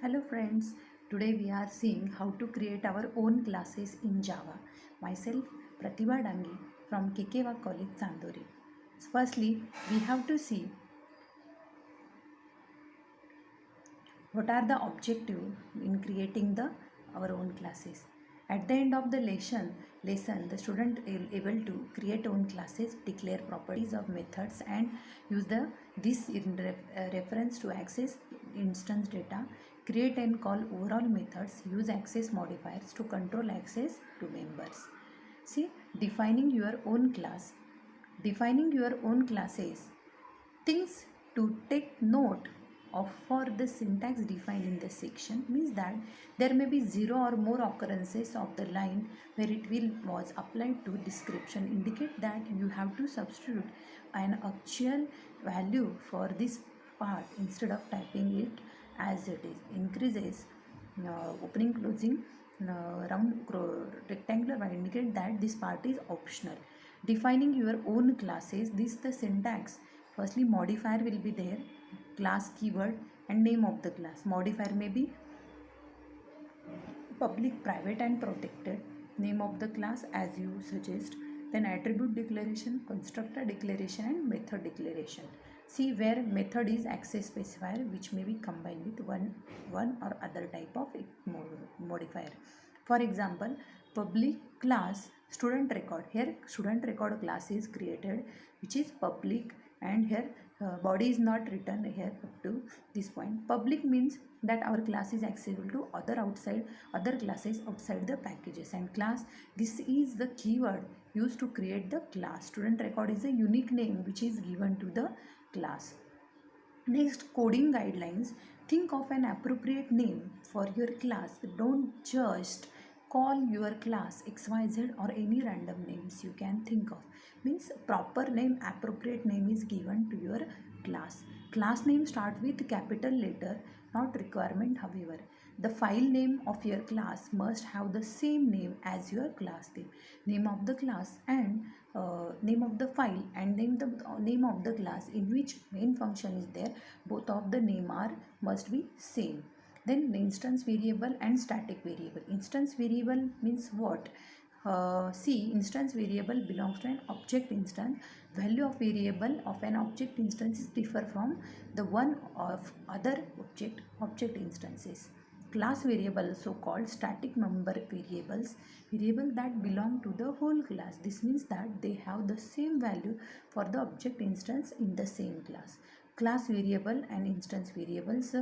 Hello friends, today we are seeing how to create our own classes in Java. Myself Pratibha Dangi from Kekewa College Sandori. Firstly, we have to see what are the objective in creating the our own classes. At the end of the lesson the student is able to create own classes, declare properties of methods and use the this in reference to access instance data, create and call overall methods, use access modifiers to control access to members. See, defining your own class. Defining your own classes, things to take note of for the syntax defined in this section means that there may be zero or more occurrences of the line where it will was applied to description indicate that you have to substitute an actual value for this part instead of typing it as it is. Increases opening closing rectangular will indicate that this part is optional. Defining your own classes, this the syntax. Firstly, modifier will be there, class keyword and name of the class. Modifier may be public, private and protected. Name of the class as you suggest. Then attribute declaration, constructor declaration and method declaration. See where method is access specifier which may be combined with one or other type of modifier. For example, public class student record. Here student record class is created which is public, and here body is not written here up to this point. Public means that our class is accessible to other classes outside the packages, and class, this is the keyword used to create the class. Student record is a unique name which is given to the class. Next, coding guidelines. Think of an appropriate name for your class. Don't just call your class XYZ or any random names you can think of. Means proper name, appropriate name is given to your class. Class name start with capital letter, not requirement however. The file name of your class must have the same name as your class name. Name of the class and name of the file and name of the class in which main function is there, both of the name are must be same. Then the instance variable and static variable. Instance variable means what? See, instance variable belongs to an object instance. Value of variable of an object instance is differ from the one of other object instances. Class variable, so called static member variables, variable that belong to the whole class. This means that they have the same value for the object instance in the same class. Class variable and instance variables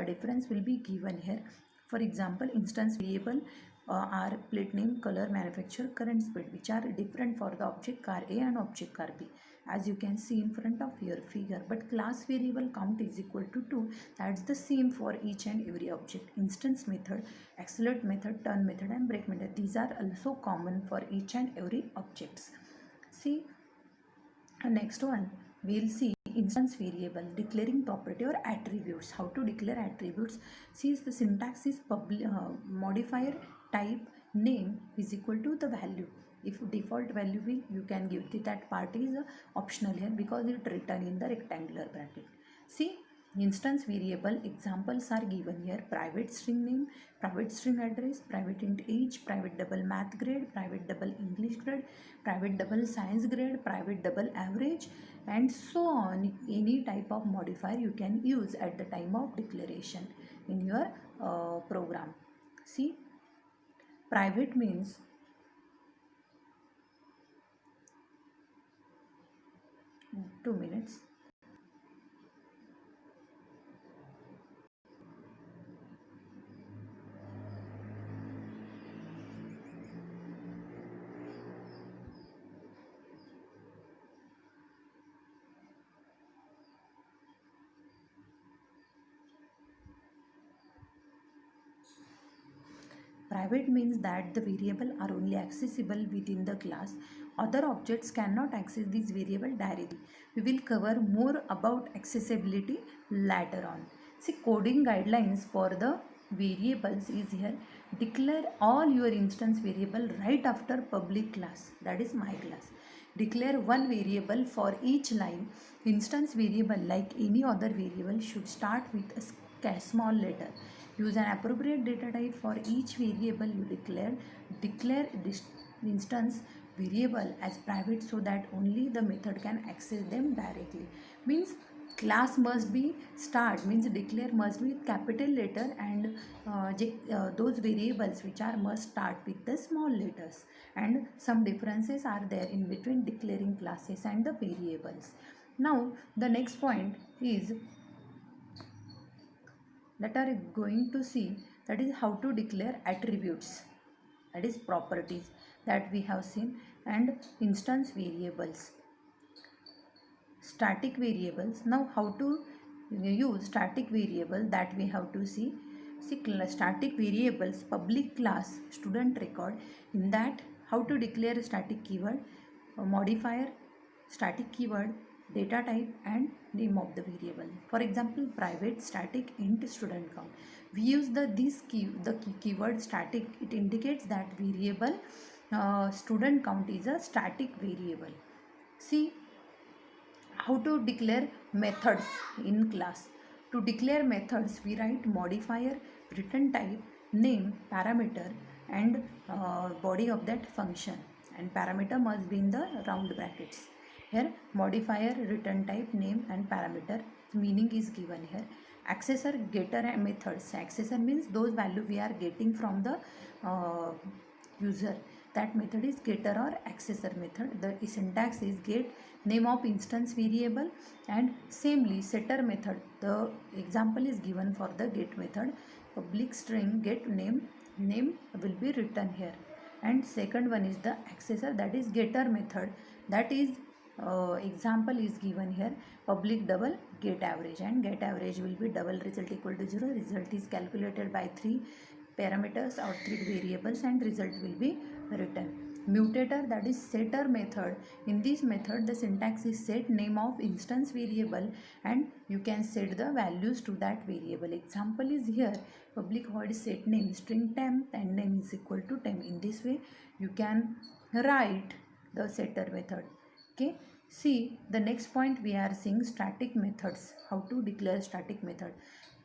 difference will be given here. For example, instance variable are plate name, color, manufacturer, current speed, which are different for the object car A and object car B, as you can see in front of your figure. But class variable count is equal to 2. That's the same for each and every object. Instance method, accelerate method, turn method and break method, these are also common for each and every objects. See, next one we'll see instance variable, declaring property or attributes. How to declare attributes? See, the syntax is modifier type name is equal to the value. If default value will, you can give it, that part is optional here because it written in the rectangular bracket. See, instance variable examples are given here: private string name, private string address, private int age, private double math grade, private double English grade, private double science grade, private double average, and so on. Any type of modifier you can use at the time of declaration in your program. See, private means 2 minutes. Private means that the variable are only accessible within the class. Other objects cannot access this variable directly. We will cover more about accessibility later on. See, coding guidelines for the variables is here. Declare all your instance variable right after public class, that is my class. Declare one variable for each line. Instance variable, like any other variable, should start with a small letter. Use an appropriate data type for each variable you declare. Declare this instance variable as private so that only the method can access them directly. Means class must be start, means declare must be with capital letter, and those variables which are must start with the small letters. And some differences are there in between declaring classes and the variables. Now the next point is that are going to see, that is how to declare attributes, that is properties that we have seen, and instance variables, static variables. Now how to use static variable, that we have to see. Static variables, public class student record, in that how to declare static keyword, modifier, static keyword, data type, and name of the variable. For example, private static int student count. We use the keyword static. It indicates that variable student count is a static variable. See how to declare methods in class. To declare methods, we write modifier, return type, name, parameter, and body of that function, and parameter must be in the round brackets. Here modifier, return type, name, and parameter meaning is given here. Accessor, getter, and methods. Accessor means those value we are getting from the user. That method is getter or accessor method. The syntax is get, name of instance variable, and samely setter method. The example is given for the get method. Public string get name will be written here. And second one is the accessor, that is getter method. That is example is given here. Public double get average, and get average will be double result equal to 0. Result is calculated by 3 parameters or 3 variables, and result will be written. Mutator, that is setter method. In this method the syntax is set name of instance variable, and you can set the values to that variable. Example is here, public void set name string temp and name is equal to temp. In this way you can write the setter method. Okay, see the next point, we are seeing static methods. How to declare static method.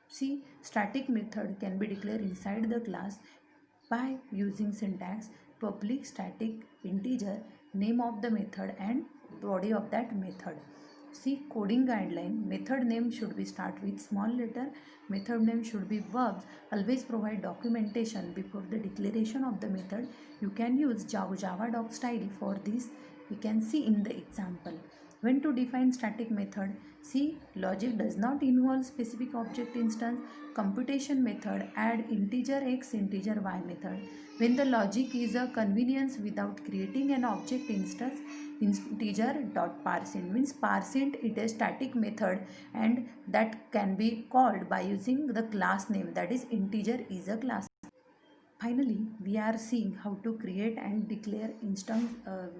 See, static method can be declared inside the class by using syntax public static integer, name of the method, and body of that method. See coding guideline, method name should be start with small letter, method name should be verbs. Always provide documentation before the declaration of the method. You can use Java doc style for this. We can see in the example. When to define static method? See, logic does not involve specific object instance. Computation method add integer x, integer y method. When the logic is a convenience without creating an object instance, integer dot parseInt means parseInt it is static method, and that can be called by using the class name, that is integer is a class. Finally, we are seeing how to create and declare instance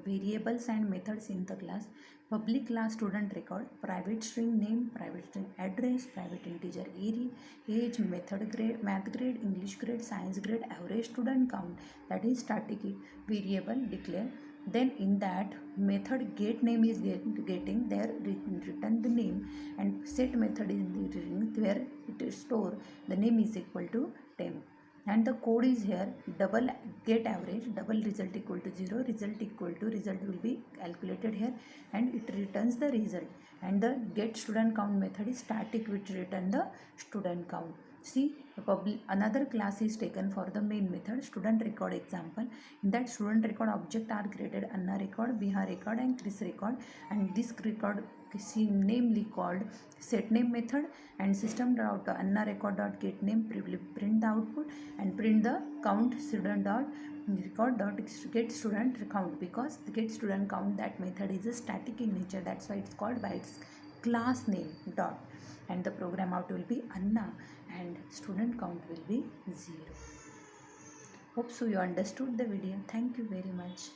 variables and methods in the class. Public class student record, private string name, private string address, private integer age, method grade, math grade, English grade, science grade, average student count, that is static variable declare. Then in that method get name is getting there return the name, and set method is the where it is store the name is equal to temp. And the code is here, double get average, double result equal to 0, result equal to result will be calculated here, and it returns the result. And the get student count method is static, which return the student count. See, another class is taken for the main method, student record example. In that student record object are created Anna record, Bihar record, and Chris record, and this record namely called set name method, and system dot Anna record dot get name print the output and print the count student dot record dot get student count, because the get student count that method is a static in nature, that's why it's called by its class name dot, and the program out will be Anna and student count will be 0. Hope so you understood the video. Thank you very much.